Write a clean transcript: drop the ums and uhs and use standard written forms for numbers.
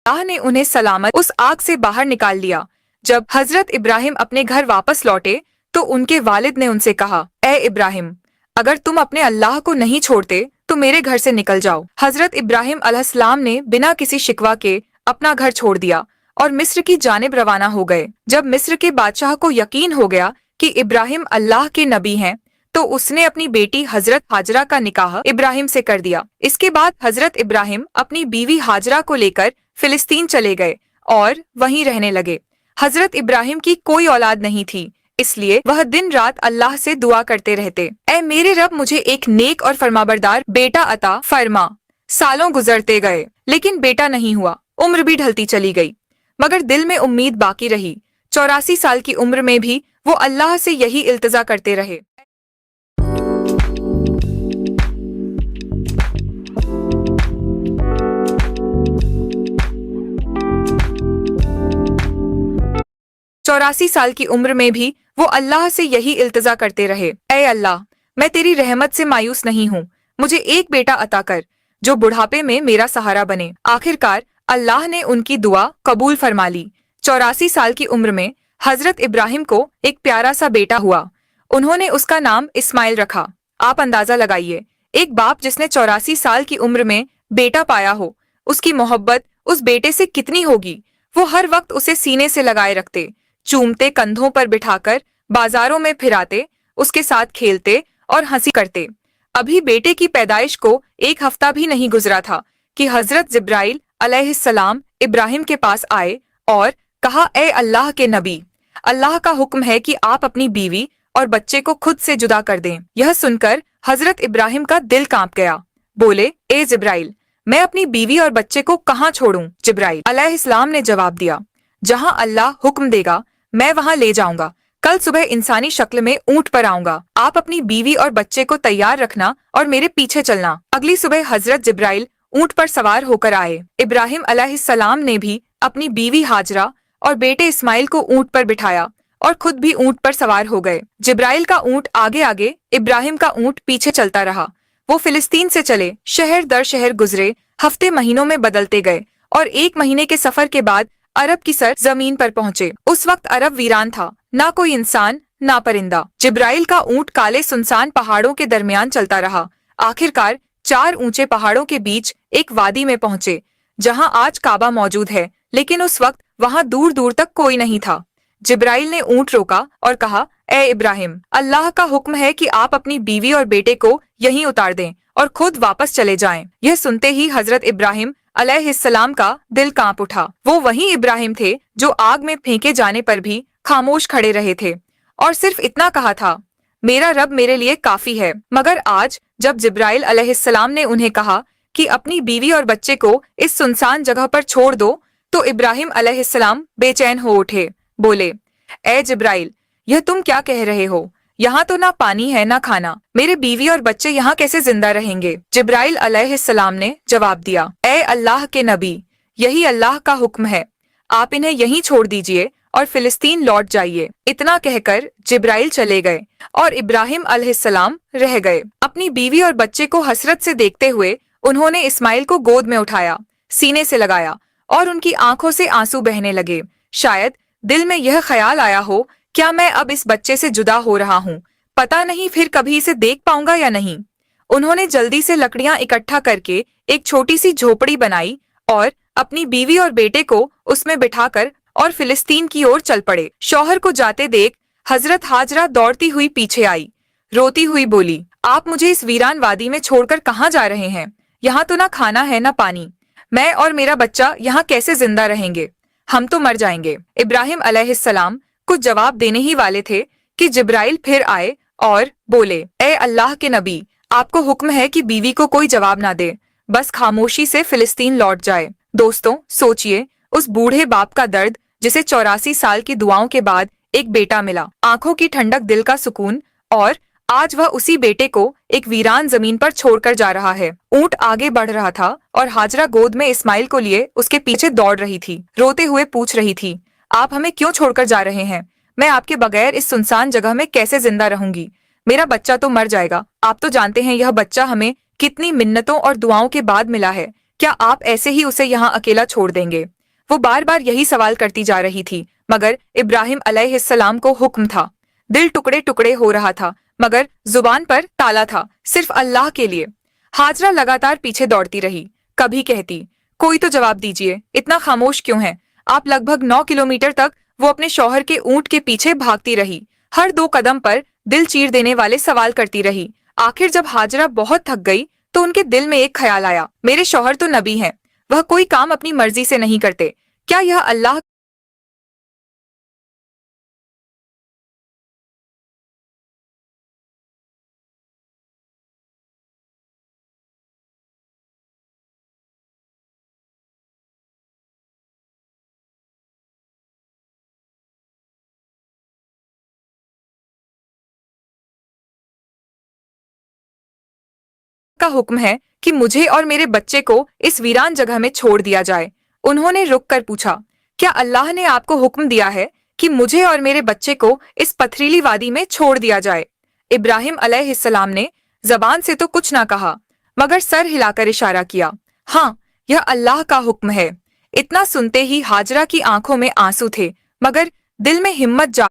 अल्लाह ने उन्हें सलामत उस आग से बाहर निकाल लिया। जब हजरत इब्राहिम अपने घर वापस लौटे तो उनके वालिद ने उनसे कहा, ए इब्राहिम, अगर तुम अपने अल्लाह को नहीं छोड़ते तो मेरे घर से निकल जाओ। हजरत इब्राहिम अलैहिस्सलाम ने बिना किसी शिकवा के अपना घर छोड़ दिया और मिस्र की जानिब रवाना हो गए। जब मिस्र के बादशाह को यकीन हो गया कि इब्राहिम अल्लाह के नबी हैं, तो उसने अपनी बेटी हजरत हाजरा का निकाह इब्राहिम से कर दिया। इसके बाद हजरत इब्राहिम अपनी बीवी हाजरा को लेकर फिलिस्तीन चले गए और वहीं रहने लगे। हजरत इब्राहिम की कोई औलाद नहीं थी, इसलिए वह दिन रात अल्लाह से दुआ करते रहते, ऐ मेरे रब, मुझे एक नेक और फरमाबरदार बेटा अता फरमा। सालों गुजरते गए लेकिन बेटा नहीं हुआ। उम्र भी ढलती चली गई, मगर दिल में उम्मीद बाकी रही। 84 साल की उम्र में भी वो अल्लाह से यही इल्तिजा करते रहे। चौरासी साल की उम्र में भी वो अल्लाह से यही इल्तिजा करते रहे, ऐ अल्लाह, मैं तेरी रहमत से मायूस नहीं हूँ, मुझे एक बेटा अता कर जो बुढ़ापे में मेरा सहारा बने। आखिरकार अल्लाह ने उनकी दुआ कबूल फरमा ली। 84 साल की उम्र में हजरत इब्राहिम को एक प्यारा सा बेटा हुआ। उन्होंने उसका नाम इस्माइल रखा। आप अंदाजा लगाइए, एक बाप जिसने 84 साल की उम्र में बेटा पाया हो, उसकी मोहब्बत उस बेटे से कितनी होगी। वो हर वक्त उसे सीने से लगाए रखते, चूमते, कंधों पर बिठाकर बाजारों में फिराते, उसके साथ खेलते और हंसी करते। अभी बेटे की पैदाइश को एक हफ्ता भी नहीं गुजरा था कि हजरत जिब्राइल अलैहिस्सलाम इब्राहिम के पास आए और कहा, ए अल्लाह के नबी, अल्लाह का हुक्म है कि आप अपनी बीवी और बच्चे को खुद से जुदा कर दें। यह सुनकर हजरत इब्राहिम का दिल कांप गया। बोले, ए जिब्राइल, मैं अपनी बीवी और बच्चे को कहाँ छोड़ूं? जिब्राइल अलैहिस्सलाम ने जवाब दिया, जहाँ अल्लाह हुक्म देगा मैं वहाँ ले जाऊंगा। कल सुबह इंसानी शक्ल में ऊंट पर आऊंगा। आप अपनी बीवी और बच्चे को तैयार रखना और मेरे पीछे चलना। अगली सुबह हजरत जिब्राइल ऊंट पर सवार होकर आए। इब्राहिम अलैहिस्सलाम ने भी अपनी बीवी हाजरा और बेटे इस्माइल को ऊंट पर बिठाया और खुद भी ऊंट पर सवार हो गए। जिब्राइल का ऊंट आगे आगे, इब्राहिम का ऊंट पीछे चलता रहा। वो फिलिस्तीन से चले, शहर दर शहर गुजरे, हफ्ते महीनों में बदलते गए और 1 महीने के सफर के बाद अरब की सर जमीन पर पहुंचे। उस वक्त अरब वीरान था, ना कोई इंसान ना परिंदा। जिब्राइल का ऊंट काले सुनसान पहाड़ों के दरमियान चलता रहा। आखिरकार 4 ऊंचे पहाड़ों के बीच एक वादी में पहुंचे, जहां आज काबा मौजूद है, लेकिन उस वक्त वहां दूर दूर तक कोई नहीं था। जिब्राइल ने ऊंट रोका और कहा, ए इब्राहिम, अल्लाह का हुक्म है कि आप अपनी बीवी और बेटे को यहीं उतार दें और खुद वापस चले जाएं। यह सुनते ही हजरत इब्राहिम अलैहिस्सलाम का दिल कांप उठा। वो वही इब्राहिम थे जो आग में फेंके जाने पर भी खामोश खड़े रहे थे और सिर्फ इतना कहा था, मेरा रब मेरे लिए काफी है। मगर आज जब जिब्राइल अलैहिस्सलाम ने उन्हें कहा कि अपनी बीवी और बच्चे को इस सुनसान जगह पर छोड़ दो, तो इब्राहिम अलैहिस्सलाम बेचैन हो उठे। बोले, ए जिब्राइल, यह तुम क्या कह रहे हो? यहाँ तो ना पानी है ना खाना, मेरे बीवी और बच्चे यहाँ कैसे जिंदा रहेंगे? जिब्राइल अलैहिस्सलाम ने जवाब दिया, ए अल्लाह के नबी, यही अल्लाह का हुक्म है, आप इन्हें यहीं छोड़ दीजिए और फिलिस्तीन लौट जाइए। इतना कहकर जिब्राइल चले गए और इब्राहिम अलैहिस्सलाम रह गए। अपनी बीवी और बच्चे को हसरत से देखते हुए उन्होंने इस्माइल को गोद में उठाया, सीने से लगाया और उनकी आंखों से आंसू बहने लगे। शायद दिल में यह ख्याल आया हो, क्या मैं अब इस बच्चे से जुदा हो रहा हूँ, पता नहीं फिर कभी इसे देख पाऊंगा या नहीं। उन्होंने जल्दी से लकड़ियां इकट्ठा करके एक छोटी सी झोपड़ी बनाई और अपनी बीवी और बेटे को उसमें बिठाकर और फिलिस्तीन की ओर चल पड़े। शौहर को जाते देख हजरत हाजरा दौड़ती हुई पीछे आई, रोती हुई बोली, आप मुझे इस वीरान वादी में छोड़कर कहाँ जा रहे हैं? यहाँ तो ना खाना है ना पानी, मैं और मेरा बच्चा यहाँ कैसे जिंदा रहेंगे? हम तो मर जाएंगे। इब्राहिम अलैहिस्सलाम कुछ जवाब देने ही वाले थे कि जिब्राइल फिर आए और बोले, ए अल्लाह के नबी, आपको हुक्म है कि बीवी को कोई जवाब ना दे, बस खामोशी से फिलिस्तीन लौट जाए। दोस्तों, सोचिए उस बूढ़े बाप का दर्द जिसे 84 साल की दुआओं के बाद एक बेटा मिला, आंखों की ठंडक, दिल का सुकून, और आज वह उसी बेटे को एक वीरान जमीन पर छोड़कर जा रहा है। ऊंट आगे बढ़ रहा था और हाजरा गोद में इस्माइल को लिए उसके पीछे दौड़ रही थी। रोते हुए पूछ रही थी, आप हमें क्यों छोड़कर जा रहे हैं? मैं आपके बगैर इस सुनसान जगह में कैसे जिंदा रहूंगी? मेरा बच्चा तो मर जाएगा। आप तो जानते हैं यह बच्चा हमें कितनी मिन्नतों और दुआओं के बाद मिला है। क्या आप ऐसे ही उसे यहाँ अकेला छोड़ देंगे? वो बार बार यही सवाल करती जा रही थी, मगर इब्राहिम अलैहिस्सलाम को हुक्म था। दिल टुकड़े टुकड़े हो रहा था, मगर जुबान पर ताला था, सिर्फ अल्लाह के लिए। हाजरा लगातार पीछे दौड़ती रही, कभी कहती, कोई तो जवाब दीजिए, इतना खामोश क्यों है? आप लगभग 9 किलोमीटर तक वो अपने शौहर के ऊंट के पीछे भागती रही, हर 2 कदम पर दिल चीर देने वाले सवाल करती रही। आखिर जब हाजरा बहुत थक गई तो उनके दिल में एक ख्याल आया, मेरे शौहर तो नबी हैं, वह कोई काम अपनी मर्जी से नहीं करते, क्या यह अल्लाह का हुक्म है कि मुझे और मेरे बच्चे को इस वीरान जगह में छोड़ दिया जाए? उन्होंने रुक कर पूछा, क्या अल्लाह ने आपको हुक्म दिया है कि मुझे और मेरे बच्चे को इस पथरीली वादी में छोड़ दिया जाए? इब्राहिम अलैहिस्सलाम ने जबान से तो कुछ ना कहा, मगर सर हिलाकर इशारा किया, हाँ, यह अल्लाह का हुक्म है। इतना सुनते ही हाजरा की आंखों में आंसू थे, मगर दिल में हिम्मत जा